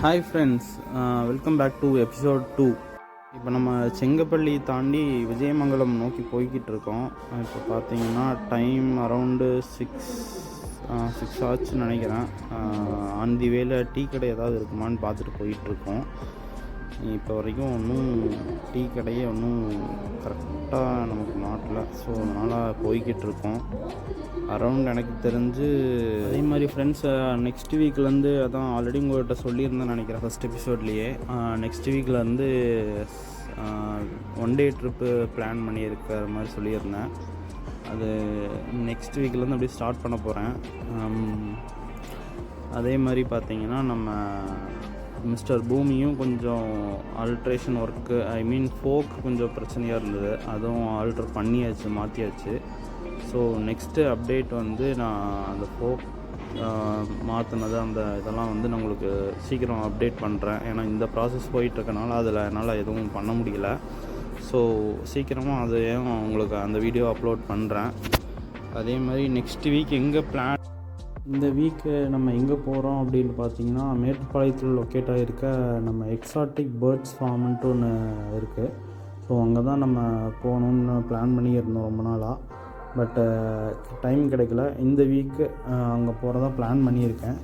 Hi friends, welcome back to episode 2. இப்போ நம்ம செங்கப்பள்ளி தாண்டி விஜயமங்கலம் நோக்கி போய்கிட்டு இருக்கோம். இப்போ பார்த்தீங்கன்னா டைம் அரவுண்டு 6 ஆச்சுன்னு நினைக்கிறேன். ஆன் தி வேல டீ கடை ஏதாவது இருக்குமான்னு பார்த்துட்டு போயிட்டுருக்கோம். இப்போ வரைக்கும் ஒன்றும் டீ கடையே ஒன்றும் கரெக்டாக நமக்கு நாட்டில், ஸோ அதனால் போய்கிட்டு இருக்கோம். அரவுண்ட் எனக்கு தெரிஞ்சு அதே மாதிரி ஃப்ரெண்ட்ஸ் நெக்ஸ்ட் வீக்லேருந்து அதான் ஆல்ரெடி உங்கள்கிட்ட சொல்லியிருந்தேன்னு நினைக்கிறேன் ஃபஸ்ட் எபிசோட்லேயே. நெக்ஸ்ட் வீக்லேருந்து ஒன் டே ட்ரிப்பு பிளான் பண்ணியிருக்கிற மாதிரி சொல்லியிருந்தேன். அது நெக்ஸ்ட் வீக்லேருந்து அப்படியே ஸ்டார்ட் பண்ண போகிறேன். அதே மாதிரி பார்த்திங்கன்னா நம்ம மிஸ்டர் பூமியும் கொஞ்சம் ஆல்ட்ரேஷன் ஒர்க்கு, ஃபோக் கொஞ்சம் பிரச்சனையாக இருந்தது, அதுவும் ஆல்ட்ரு பண்ணியாச்சு, மாற்றியாச்சு. ஸோ நெக்ஸ்ட்டு அப்டேட் வந்து நான் அந்த ஃபோக் மாற்றினது அந்த இதெல்லாம் வந்து நான் உங்களுக்கு சீக்கிரம் அப்டேட் பண்ணுறேன். ஏன்னா இந்த ப்ராசஸ் போயிட்டுருக்கனால அதில் என்னால் எதுவும் பண்ண முடியல. ஸோ சீக்கிரமாக அதையும் உங்களுக்கு அந்த வீடியோ அப்லோட் பண்ணுறேன். அதே மாதிரி நெக்ஸ்ட் வீக் எங்கே பிளான், இந்த வீக்கு நம்ம எங்கே போகிறோம் அப்படின்னு பார்த்தீங்கன்னா மேட்டுப்பாளையத்தில் லொக்கேட் ஆகிருக்க நம்ம எக்ஸாட்டிக் பேர்ட்ஸ் ஃபார்ம்ன்ட்டு ஒன்று இருக்குது. ஸோ அங்கே தான் நம்ம போகணுன்னு பிளான் பண்ணியிருந்தோம் ரொம்ப நாளாக. பட் டைம் கிடைக்கல. இந்த வீக்கு அங்கே போகிறதா பிளான் பண்ணியிருக்கேன்.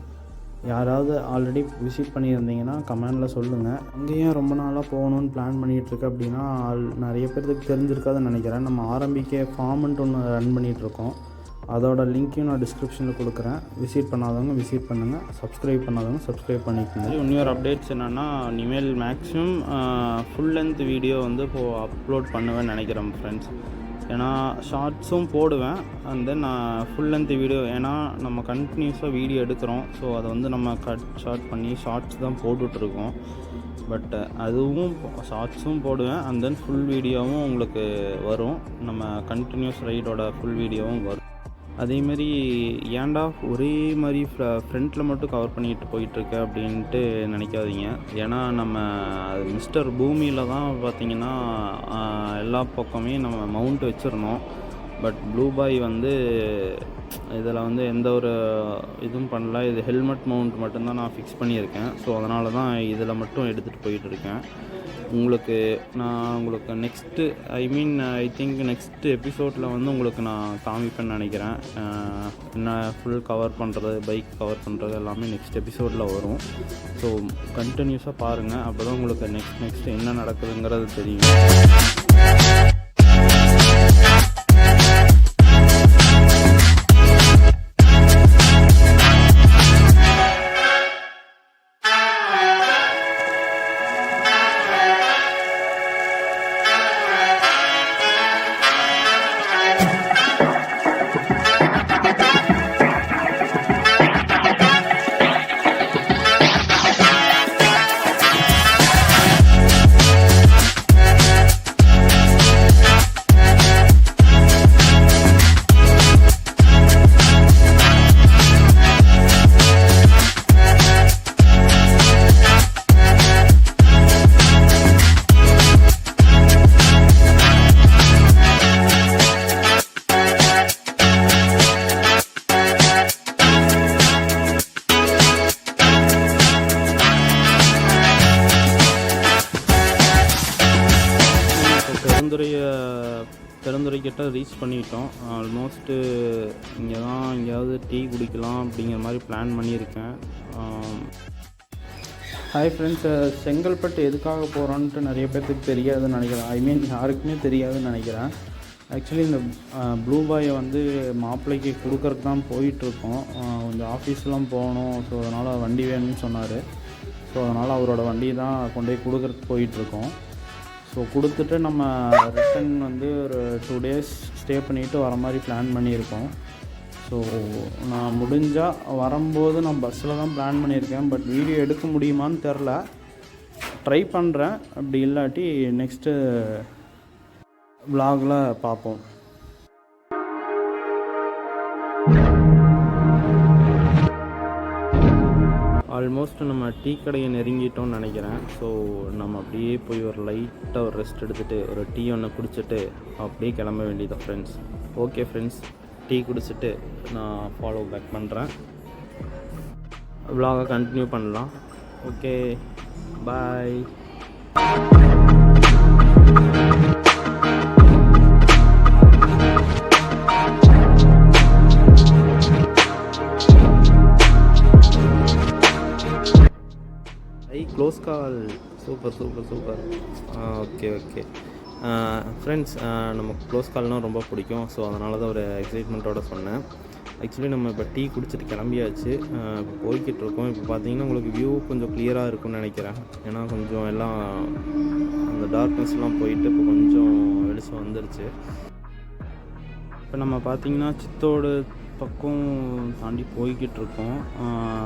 யாராவது ஆல்ரெடி விசிட் பண்ணியிருந்தீங்கன்னா கமெண்டில் சொல்லுங்கள். அங்கேயும் ரொம்ப நாளாக போகணுன்னு பிளான் பண்ணிகிட்ருக்கு அப்படின்னா நிறைய பேருக்கு தெரிஞ்சிருக்காதுன்னு நினைக்கிறேன். நம்ம ஆரம்பிக்க ஃபார்ம்ன்ட்டு ஒன்று ரன் பண்ணிகிட்ருக்கோம். அதோட லிங்க்கையும் நான் டிஸ்கிரிப்ஷனில் கொடுக்குறேன். விசிட் பண்ணாதவங்க விசிட் பண்ணுங்கள், சப்ஸ்கிரைப் பண்ணாதவங்க சப்ஸ்கிரைப் பண்ணிக்கோங்க. இன்னொரு அப்டேட்ஸ் என்னென்னா, இனிமேல் மேக்ஸிமம் ஃபுல் லென்த் வீடியோ வந்து இப்போது அப்லோட் பண்ணுவேன்னு நினைக்கிறேன் ஃப்ரெண்ட்ஸ். ஏன்னா ஷார்ட்ஸும் போடுவேன், and then full length video. ஏன்னா நம்ம கண்டினியூஸாக வீடியோ எடுக்கிறோம், ஸோ அதை வந்து நம்ம கட் ஷார்ட் பண்ணி ஷார்ட்ஸ் தான் போட்டுட்ருக்கோம். பட் அதுவும் ஷார்ட்ஸும் போடுவேன், அண்ட் தென் ஃபுல் வீடியோவும் உங்களுக்கு வரும். நம்ம கண்டினியூஸ் ரைடோட ஃபுல் வீடியோவும் வரும். அதேமாரி ஏன்டா ஒரே மாதிரி ஃப்ரண்ட்டில் மட்டும் கவர் பண்ணிட்டு போயிட்டுருக்க அப்படின்ட்டு நினைக்காதீங்க. ஏன்னா நம்ம மிஸ்டர் பூமியில் தான் பார்த்திங்கன்னா எல்லா பக்கமே நம்ம மவுண்ட் வச்சுருந்தோம். பட் ப்ளூ பாய் வந்து இதில் வந்து எந்த ஒரு இதுவும் பண்ணல. இது ஹெல்மெட் மவுண்ட் மட்டும்தான் நான் ஃபிக்ஸ் பண்ணியிருக்கேன். ஸோ அதனால தான் இதில் மட்டும் எடுத்துகிட்டு போயிட்டுருக்கேன். நான் உங்களுக்கு நெக்ஸ்ட்டு ஐ திங்க் நெக்ஸ்ட் எபிசோடில் வந்து உங்களுக்கு நான் காமிப்பேன்னு நினைக்கிறேன். என்ன ஃபுல் கவர் பண்ணுறது, பைக் கவர் பண்ணுறது எல்லாமே நெக்ஸ்ட் எபிசோடில் வரும். ஸோ கண்டினியூஸாக பாருங்கள், அப்போ தான் உங்களுக்கு நெக்ஸ்ட் என்ன நடக்குதுங்கிறது தெரியும். பெருந்துறைக்கிட்ட ரீச் பண்ணிட்டோம். ஆல்மோஸ்ட்டு இங்கே தான் எங்கேயாவது டீ குடிக்கலாம் அப்படிங்கிற மாதிரி பிளான் பண்ணியிருக்கேன். ஹாய் ஃப்ரெண்ட்ஸ், செங்கல்பட்டு எதுக்காக போகிறோன்ட்டு நிறைய பேர்த்துக்கு தெரியாதுன்னு நினைக்கிறேன். யாருக்குமே தெரியாதுன்னு நினைக்கிறேன். ஆக்சுவலி இந்த ப்ளூ பாயை வந்து மாப்பிள்ளைக்கு கொடுக்கறதுக்கு தான் போயிட்டுருக்கோம். கொஞ்சம் ஆஃபீஸ்லாம் போகணும், ஸோ அதனால் வண்டி வேணும்னு சொன்னார். ஸோ அதனால் அவரோட வண்டி தான் கொண்டு போய் கொடுக்கறதுக்கு போயிட்டுருக்கோம். ஸோ கொடுத்துட்டு நம்ம ரிட்டன் வந்து ஒரு 2 days ஸ்டே பண்ணிவிட்டு வர மாதிரி பிளான் பண்ணியிருக்கோம். ஸோ நான் முடிஞ்சால் வரும்போது நான் பஸ்ஸில் தான் பிளான் பண்ணியிருக்கேன். பட் வீடியோ எடுக்க முடியுமான்னு தெரில, ட்ரை பண்ணுறேன். அப்படி இல்லாட்டி நெக்ஸ்ட்டு vlogல பார்ப்போம். ஆல்மோஸ்ட் நம்ம டீ கடையை நெருங்கிட்டோம்னு நினைக்கிறேன். ஸோ நம்ம அப்படியே போய் ஒரு லைட்டாக ஒரு ரெஸ்ட் எடுத்துகிட்டு ஒரு டீ ஒன்று குடிச்சிட்டு அப்படியே கிளம்ப வேண்டியதான் ஃப்ரெண்ட்ஸ். ஓகே ஃப்ரெண்ட்ஸ், டீ குடிச்சிட்டு நான் ஃபாலோ பேக் பண்ணுறேன். vlog கண்டினியூ பண்ணலாம். Okay, bye. Close call. Super super super. Okay okay friends, நம்ம க்ளோஸ் கால்னால் ரொம்ப பிடிக்கும். ஸோ அதனால தான் ஒரு எக்ஸைட்மெண்ட்டோடு சொன்னேன். ஆக்சுவலி நம்ம இப்போ டீ குடிச்சிட்டு கிளம்பியாச்சு. இப்போ போய்கிட்டு இருக்கோம். இப்போ பார்த்தீங்கன்னா உங்களுக்கு வியூ கொஞ்சம் கிளியராக இருக்கும்னு நினைக்கிறேன். ஏன்னா கொஞ்சம் எல்லாம் அந்த டார்க்னஸ்லாம் போயிட்டு இப்போ கொஞ்சம் வெளிச்சம் வந்துருச்சு. இப்போ நம்ம பார்த்திங்கன்னா சித்தோடு பக்கம் தாண்டி போய்கிட்டு இருக்கோம்.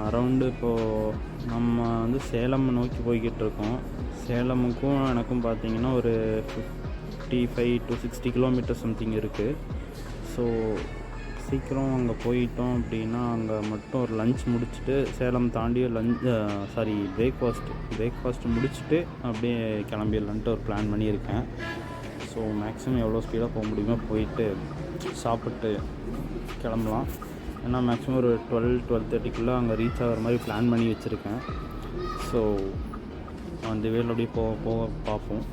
அரவுண்டு இப்போது நம்ம வந்து சேலம் நோக்கி போய்கிட்டு இருக்கோம். சேலமுக்கும் எனக்கும் பார்த்திங்கன்னா ஒரு 55 to 60 கிலோமீட்டர் சம்திங் இருக்குது. ஸோ சீக்கிரம் அங்கே போயிட்டோம் அப்படின்னா அங்கே மட்டும் ஒரு லஞ்ச் முடிச்சுட்டு சேலம் தாண்டி பிரேக்ஃபாஸ்ட்டு முடிச்சுட்டு அப்படியே கிளம்பிடலான்ட்டு ஒரு பிளான் பண்ணியிருக்கேன். ஸோ மேக்ஸிமம் எவ்வளோ ஸ்பீடாக போக முடியுமோ போயிட்டு சாப்பிட்டு கிளம்பலாம். ஏன்னா மேக்ஸிமம் ஒரு 12-12:30 அங்கே ரீச் ஆகிற மாதிரி பிளான் பண்ணி வச்சுருக்கேன். ஸோ அந்த வேலை அப்படியே போக பார்ப்போம்.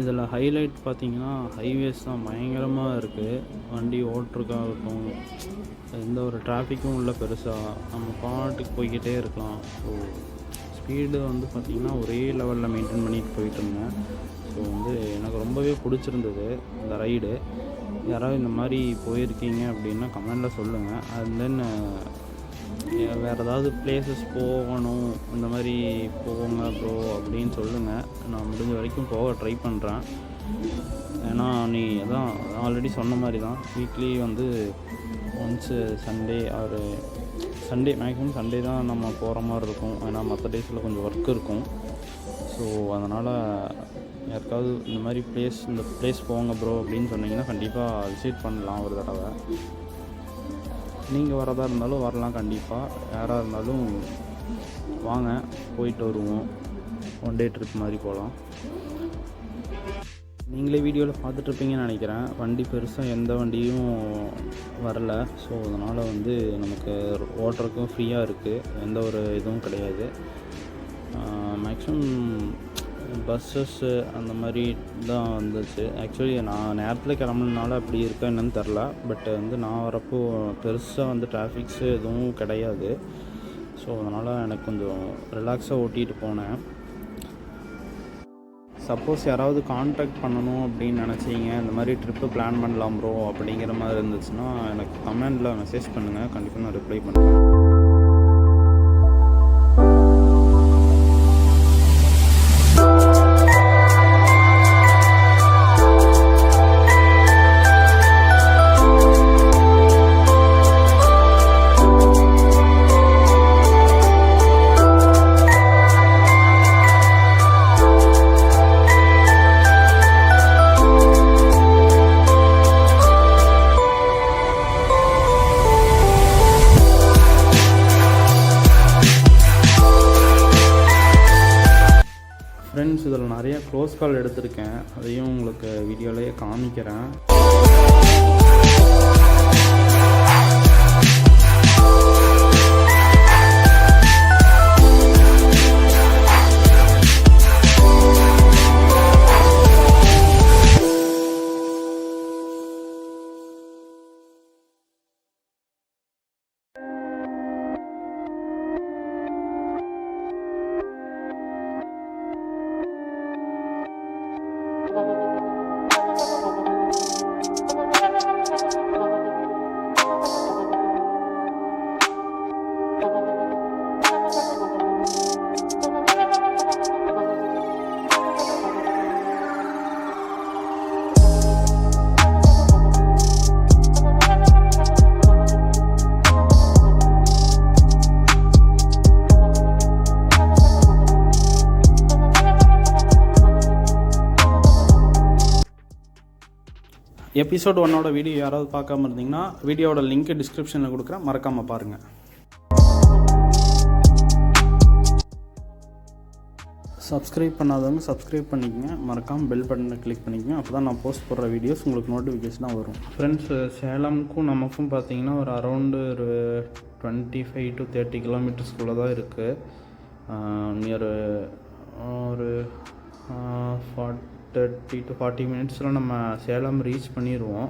இதில் ஹைலைட் பார்த்திங்கன்னா ஹைவேஸ் தான் பயங்கரமாக இருக்குது. வண்டி ஓட்டுறதுக்காகட்டும் எந்த ஒரு டிராஃபிக்கும் உள்ள பெருசாக நம்ம பாட்டுக்கு போய்கிட்டே இருக்கலாம். ஸோ ஸ்பீடு வந்து பார்த்திங்கன்னா ஒரே லெவலில் மெயின்டைன் பண்ணிட்டு போயிட்டு இருந்தேன். ஸோ வந்து எனக்கு ரொம்பவே பிடிச்சிருந்தது இந்த ரைடு. யாராவது இந்த மாதிரி போயிருக்கீங்க அப்படின்னா கமெண்டில் சொல்லுங்கள். அண்ட் தென் வேறு ஏதாவது பிளேசஸ் போகணும் இந்த மாதிரி போங்க ப்ரோ அப்படின்னு சொல்லுங்கள். நான் முடிஞ்ச வரைக்கும் போக ட்ரை பண்ணுறேன். ஏன்னா நீ அதான் ஆல்ரெடி சொன்ன மாதிரி தான் வீக்லி வந்து ஒன்ஸு சண்டே மேக்ஸிமம் சண்டே தான் நம்ம போகிற மாதிரி இருக்கும். ஏன்னா மற்ற டேஸில் கொஞ்சம் ஒர்க் இருக்கும். ஸோ அதனால் யாருக்காவது இந்த மாதிரி இந்த பிளேஸ் போங்க ப்ரோ அப்படின்னு சொன்னீங்கன்னா கண்டிப்பாக விசிட் பண்ணலாம் ஒரு தடவை. நீங்கள் வரதா இருந்தாலும் வரலாம். கண்டிப்பாக யாராக இருந்தாலும் வாங்க, போயிட்டு வருவோம். ஒன் டே ட்ரிப் மாதிரி போகலாம். நீங்களே வீடியோவில் பார்த்துட்ருப்பீங்கன்னு நினைக்கிறேன். வண்டி பெருசாக எந்த வண்டியும் வரல. ஸோ அதனால் வந்து நமக்கு ஓட்டுறதுக்கும் ஃப்ரீயாக இருக்குது. எந்த ஒரு இதுவும் கிடையாது. மேக்ஸிமம் பஸ்ஸஸ்ஸு அந்த மாதிரி தான் வந்துச்சு. ஆக்சுவலி நான் நேரத்தில் கிளம்புனால அப்படி இருக்கா என்னன்னு தெரில. பட் வந்து நான் வரப்போ பெருசாக வந்து டிராஃபிக்ஸு எதுவும் கிடையாது. ஸோ அதனால் எனக்கு கொஞ்சம் ரிலாக்ஸாக ஓட்டிகிட்டு போனேன். சப்போஸ் யாராவது கான்டாக்ட் பண்ணணும் அப்படின்னு நினச்சிங்க, இந்த மாதிரி ட்ரிப்பு பிளான் பண்ணலாம் ப்ரோ அப்படிங்கிற மாதிரி இருந்துச்சுன்னா எனக்கு கமெண்டில் மெசேஜ் பண்ணுங்கள். கண்டிப்பாக நான் ரிப்ளை பண்ணுறேன். போஸ் கால் எடுத்திருக்கேன், அதையும் உங்களுக்கு வீடியோலேயே காமிக்கிறேன். எபிசோட் 1ஓட வீடியோ யாராவது பார்க்காம இருந்தீங்கன்னா வீடியோவோட லிங்க் டிஸ்கிரிப்ஷனில் கொடுக்குறேன், மறக்காமல் பாருங்கள். சப்ஸ்கிரைப் பண்ணாதவங்க சப்ஸ்கிரைப் பண்ணிக்கங்க, மறக்காமல் பெல் பட்டனை கிளிக் பண்ணிக்கங்க. அப்போ தான் நான் போஸ்ட் போடுற வீடியோஸ் உங்களுக்கு நோட்டிஃபிகேஷனாக வரும். ஃப்ரெண்ட்ஸ், சேலமுக்கும் நமக்கும் பார்த்தீங்கன்னா ஒரு அரௌண்டு ஒரு 25 to 30 கிலோமீட்டர்ஸ்குள்ளே தான் இருக்குது. நியர் ஒரு 30 to 40 மினிட்ஸில் நம்ம சேலம் ரீச் பண்ணிடுவோம்.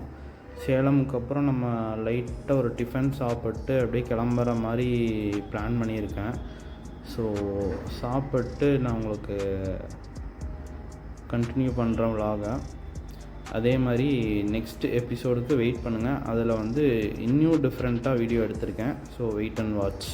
சேலமுக்கு அப்புறம் நம்ம லைட்டாக ஒரு டிஃபன் சாப்பிட்டு அப்படியே கிளம்புற மாதிரி பிளான் பண்ணியிருக்கேன். ஸோ சாப்பிட்டு நான் உங்களுக்கு கண்டினியூ பண்ணுறேன் vlog. அதே மாதிரி நெக்ஸ்ட் எபிசோடுக்கு வெயிட் பண்ணுங்கள். அதில் வந்து இன்னும் டிஃப்ரெண்ட்டாக வீடியோ எடுத்திருக்கேன். So wait and watch.